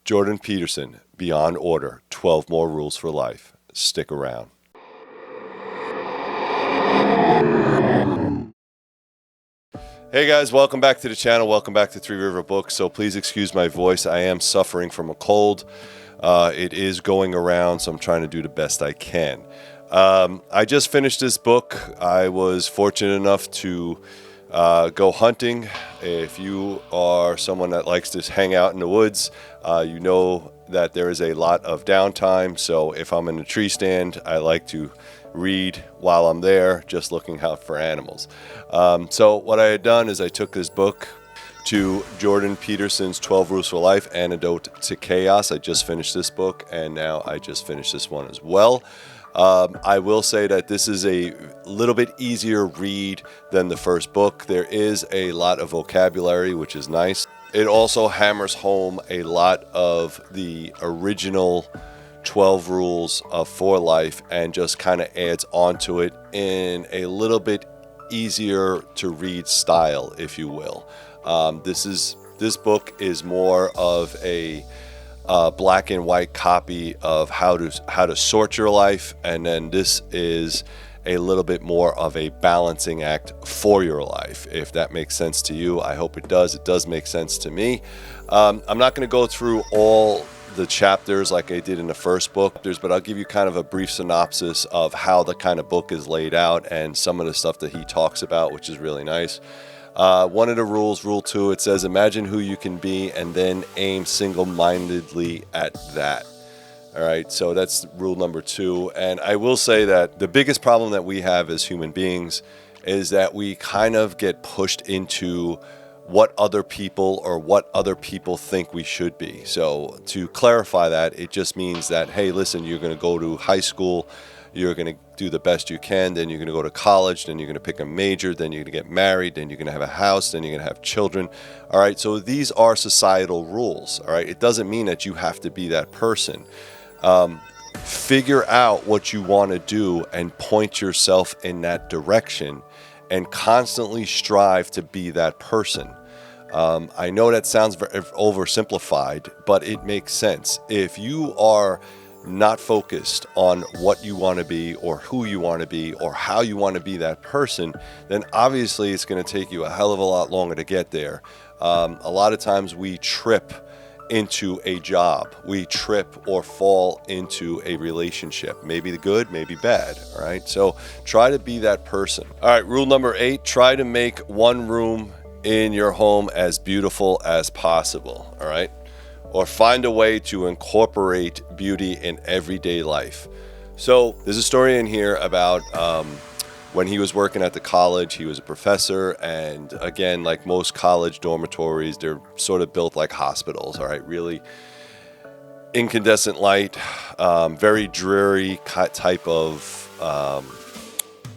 Jordan Peterson, Beyond Order, 12 More Rules for Life. Stick around. Hey guys, welcome back to the channel. Welcome back to Three River Books. So please excuse my voice. I am suffering from a cold. It is going around, so I'm trying to do the best I can. I just finished this book. I was fortunate enough to go hunting. If you are someone that likes to hang out in the woods, you know that there is a lot of downtime. So if I'm in a tree stand, I like to read while I'm there, just looking out for animals. So what I had done is I took this book to Jordan Peterson's 12 Rules for Life, Antidote to Chaos. I just finished this book, and now I just finished this one as well. I will say that this is a little bit easier read than the first book. There is a lot of vocabulary, which is nice. It also hammers home a lot of the original 12 rules for life and just kind of adds onto it in a little bit easier to read style, if you will. This book is more of a black and white copy of how to sort your life, and then this is a little bit more of a balancing act for your life. If that makes sense to you, I hope it does. It does make sense to me. I'm not going to go through all the chapters like I did in the first book, but I'll give you kind of a brief synopsis of how the kind of book is laid out and some of the stuff that he talks about, which is really nice. One of the rules, Rule 2, it says, imagine who you can be and then aim single-mindedly at that. All right, so that's rule number 2. And I will say that the biggest problem that we have as human beings is that we kind of get pushed into what other people think we should be. So to clarify that, it just means that, hey, listen, you're going to go to high school, you're going to do the best you can, then you're going to go to college, then you're going to pick a major, then you're going to get married, then you're going to have a house, then you're going to have children. All right, so these are societal rules. All right, it doesn't mean that you have to be that person. Figure out what you want to do and point yourself in that direction and constantly strive to be that person. I know that sounds very oversimplified, but it makes sense. If you are not focused on what you want to be or who you want to be or how you want to be that person, then obviously it's going to take you a hell of a lot longer to get there. A lot of times we trip into a job. We trip or fall into a relationship, maybe good, maybe bad. All right, so try to be that person. All right, rule number 8, try to make one room in your home as beautiful as possible. All right, or find a way to incorporate beauty in everyday life. So there's a story in here about when he was working at the college. He was a professor, and again, like most college dormitories, they're sort of built like hospitals. All right, really incandescent light, very dreary type of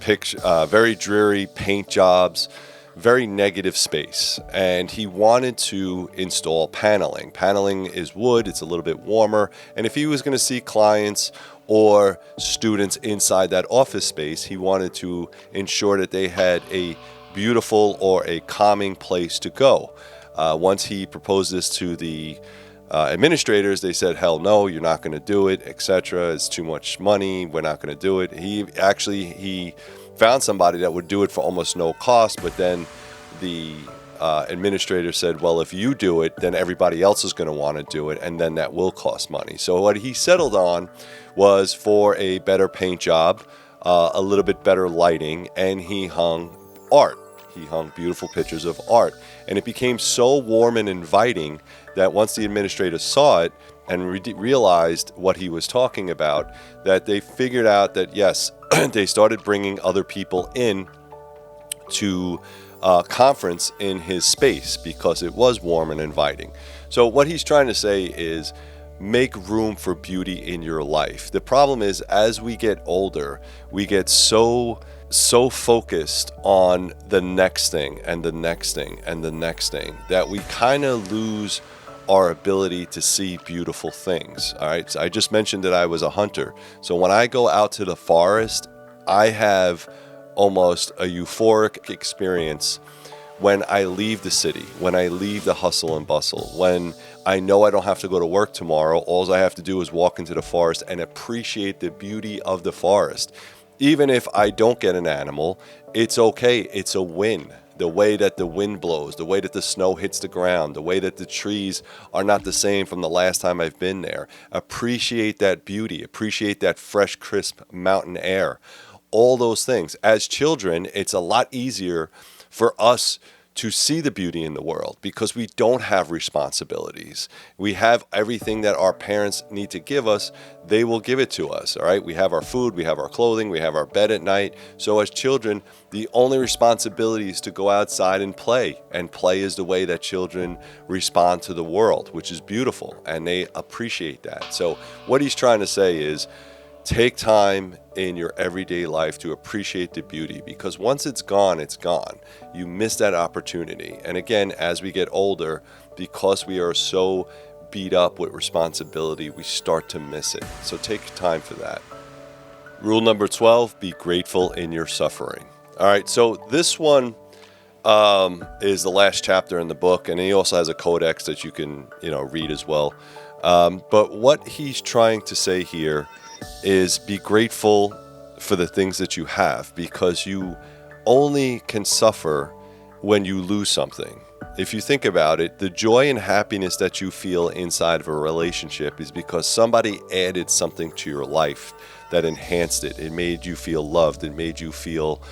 picture, very dreary paint jobs, very negative space. And he wanted to install paneling. Paneling is wood, it's a little bit warmer, and if he was going to see clients or students inside that office space, he wanted to ensure that they had a beautiful or a calming place to go. Once he proposed this to the administrators, they said, hell no, you're not going to do it, etc. It's too much money, we're not going to do it. He found somebody that would do it for almost no cost, but then the administrator said, well, if you do it, then everybody else is going to want to do it, and then that will cost money. So what he settled on was for a better paint job, a little bit better lighting, and he hung art. He hung beautiful pictures of art, and it became so warm and inviting that once the administrator saw it and realized what he was talking about, that they figured out that yes, they started bringing other people in to conference in his space because it was warm and inviting. So what he's trying to say is make room for beauty in your life. The problem is, as we get older, we get so focused on the next thing and the next thing and the next thing that we kind of lose our ability to see beautiful things. All right, so I just mentioned that I was a hunter. So when I go out to the forest, I have almost a euphoric experience when I leave the city, when I leave the hustle and bustle, when I know I don't have to go to work tomorrow. All I have to do is walk into the forest and appreciate the beauty of the forest. Even if I don't get an animal, it's okay. It's a win. The way that the wind blows, the way that the snow hits the ground, the way that the trees are not the same from the last time I've been there. Appreciate that beauty. Appreciate that fresh, crisp mountain air. All those things. As children, it's a lot easier for us to see the beauty in the world because we don't have responsibilities. We have everything that our parents need to give us. They will give it to us, all right? We have our food, we have our clothing, we have our bed at night. So as children, the only responsibility is to go outside and play. And play is the way that children respond to the world, which is beautiful, and they appreciate that. So what he's trying to say is, take time in your everyday life to appreciate the beauty, because once it's gone, it's gone. You miss that opportunity. And again, as we get older, because we are so beat up with responsibility, we start to miss it. So take time for that. Rule number 12, be grateful in your suffering. All right, so this one is the last chapter in the book, and he also has a codex that you can read as well. But what he's trying to say here is be grateful for the things that you have, because you only can suffer when you lose something. If you think about it, the joy and happiness that you feel inside of a relationship is because somebody added something to your life that enhanced it. It made you feel loved. It made you feel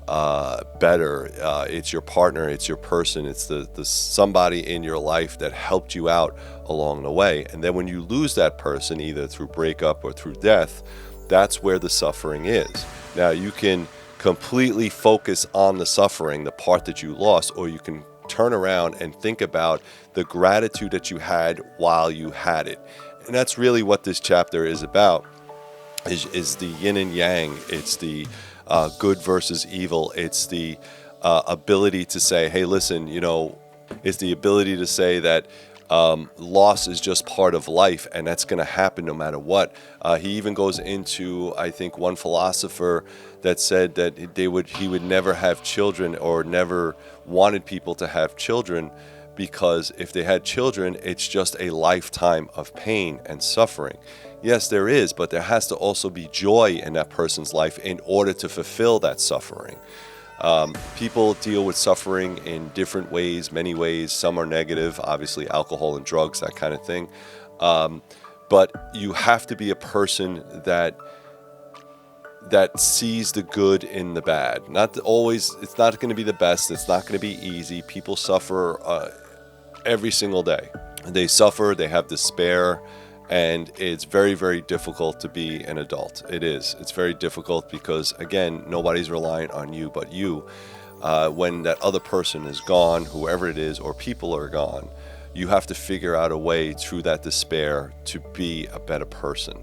better. It's your partner. It's your person. It's the somebody in your life that helped you out along the way. And then when you lose that person, either through breakup or through death, that's where the suffering is. Now, you can completely focus on the suffering, the part that you lost, or you can turn around and think about the gratitude that you had while you had it. And that's really what this chapter is about, is the yin and yang. It's the good versus evil. It's the ability to say, hey, listen, it's the ability to say that loss is just part of life, and that's going to happen no matter what. He even goes into, I think, one philosopher that said that he would never have children, or never wanted people to have children, because if they had children, it's just a lifetime of pain and suffering. Yes, there is, but there has to also be joy in that person's life in order to fulfill that suffering. People deal with suffering in different ways, many ways. Some are negative, obviously alcohol and drugs, that kind of thing. But you have to be a person that sees the good in the bad. Not always, it's not going to be the best. It's not going to be easy. People suffer every single day. They suffer, they have despair, and it's very, very difficult to be an adult. It is. It's very difficult because, again, nobody's reliant on you but you. When that other person is gone, whoever it is, or people are gone, you have to figure out a way through that despair to be a better person.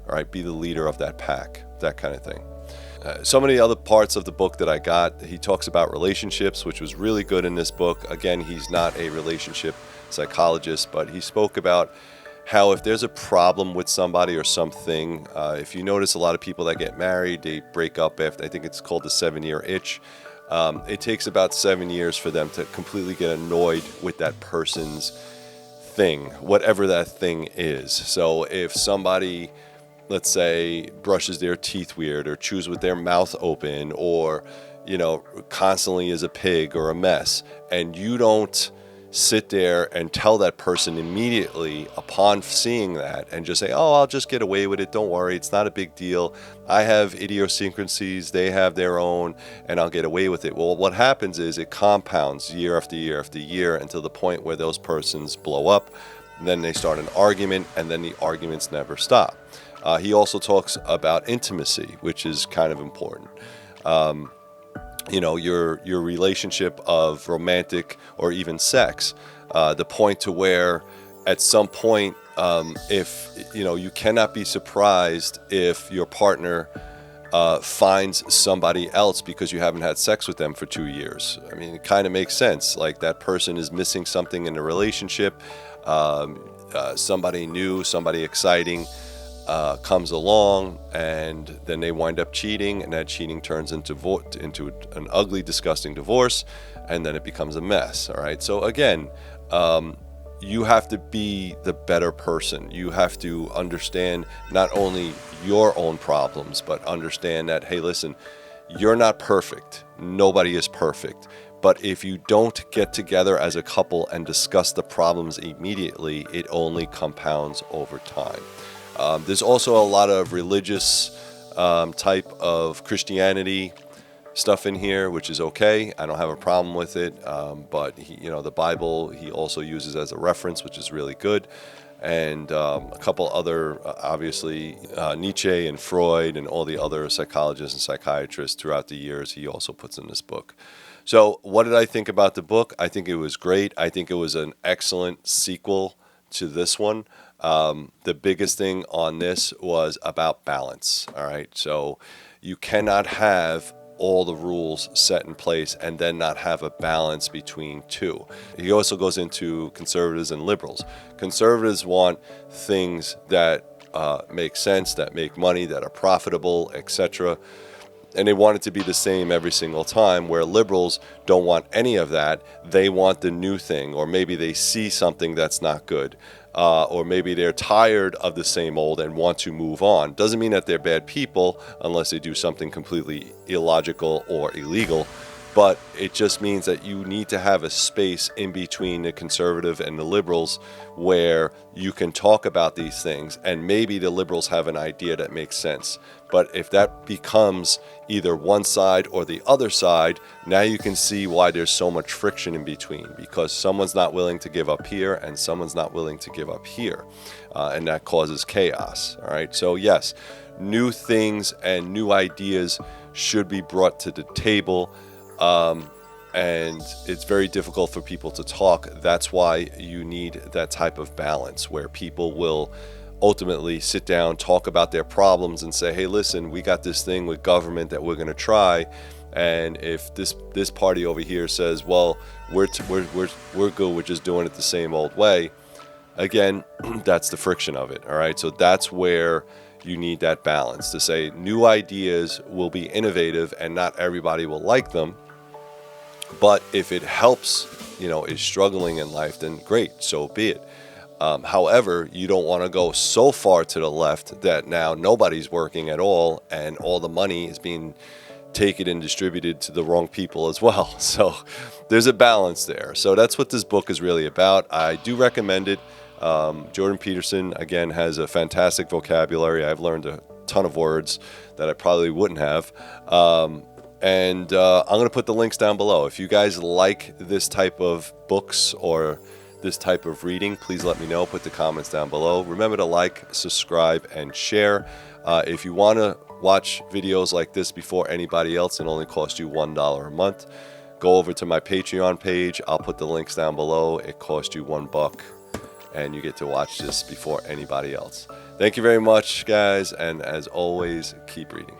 All right, be the leader of that pack, that kind of thing. So many other parts of the book that I got, he talks about relationships, which was really good in this book. Again, he's not a relationship psychologist, but he spoke about how if there's a problem with somebody or something, if you notice a lot of people that get married, they break up after, I think it's called the 7-year itch. It takes about 7 years for them to completely get annoyed with that person's thing, whatever that thing is. So if somebody, let's say, brushes their teeth weird, or chews with their mouth open, or, constantly is a pig or a mess, and you don't sit there and tell that person immediately upon seeing that and just say, oh, I'll just get away with it. Don't worry. It's not a big deal. I have idiosyncrasies. They have their own, and I'll get away with it. Well, what happens is it compounds year after year after year until the point where those persons blow up. And then they start an argument, and then the arguments never stop. He also talks about intimacy, which is kind of important. Your relationship of romantic or even sex, the point to where at some point, if you cannot be surprised if your partner finds somebody else because you haven't had sex with them for 2 years. I mean, it kind of makes sense. Like, that person is missing something in the relationship. Somebody new, somebody exciting comes along, and then they wind up cheating, and that cheating turns into an ugly, disgusting divorce, and then it becomes a mess. All right. So again, you have to be the better person. You have to understand not only your own problems, but understand that, hey, listen, you're not perfect. Nobody is perfect. But if you don't get together as a couple and discuss the problems immediately, it only compounds over time. There's also a lot of religious type of Christianity stuff in here, which is okay. I don't have a problem with it. But the Bible he also uses as a reference, which is really good. And a couple other, obviously, Nietzsche and Freud and all the other psychologists and psychiatrists throughout the years, he also puts in this book. So what did I think about the book? I think it was great. I think it was an excellent sequel to this one. The biggest thing on this was about balance. All right. So you cannot have all the rules set in place and then not have a balance between two. He also goes into conservatives and liberals. Conservatives want things that make sense, that make money, that are profitable, etc. And they want it to be the same every single time, where liberals don't want any of that. They want the new thing, or maybe they see something that's not good. Or maybe they're tired of the same old and want to move on. Doesn't mean that they're bad people unless they do something completely illogical or illegal, but it just means that you need to have a space in between the conservative and the liberals where you can talk about these things, and maybe the liberals have an idea that makes sense. But if that becomes either one side or the other side, now you can see why there's so much friction in between, because someone's not willing to give up here and someone's not willing to give up here. And that causes chaos. All right. So yes, new things and new ideas should be brought to the table. And it's very difficult for people to talk. That's why you need that type of balance where people will ultimately sit down, talk about their problems and say, hey, listen, we got this thing with government that we're going to try. And if this party over here says, well, we're good, we're just doing it the same old way. Again, that's the friction of it. All right. So that's where you need that balance to say new ideas will be innovative and not everybody will like them. But if it helps, is struggling in life, then great, so be it. However, you don't want to go so far to the left that now nobody's working at all and all the money is being taken and distributed to the wrong people as well. So there's a balance there. So that's what this book is really about. I do recommend it. Jordan Peterson, again, has a fantastic vocabulary. I've learned a ton of words that I probably wouldn't have. And I'm going to put the links down below. If you guys like this type of books or this type of reading, please let me know. Put the comments down below. Remember to like, subscribe, and share. If you want to watch videos like this before anybody else, it only costs you $1 a month. Go over to my Patreon page. I'll put the links down below. It costs you $1, and you get to watch this before anybody else. Thank you very much, guys, and as always, keep reading.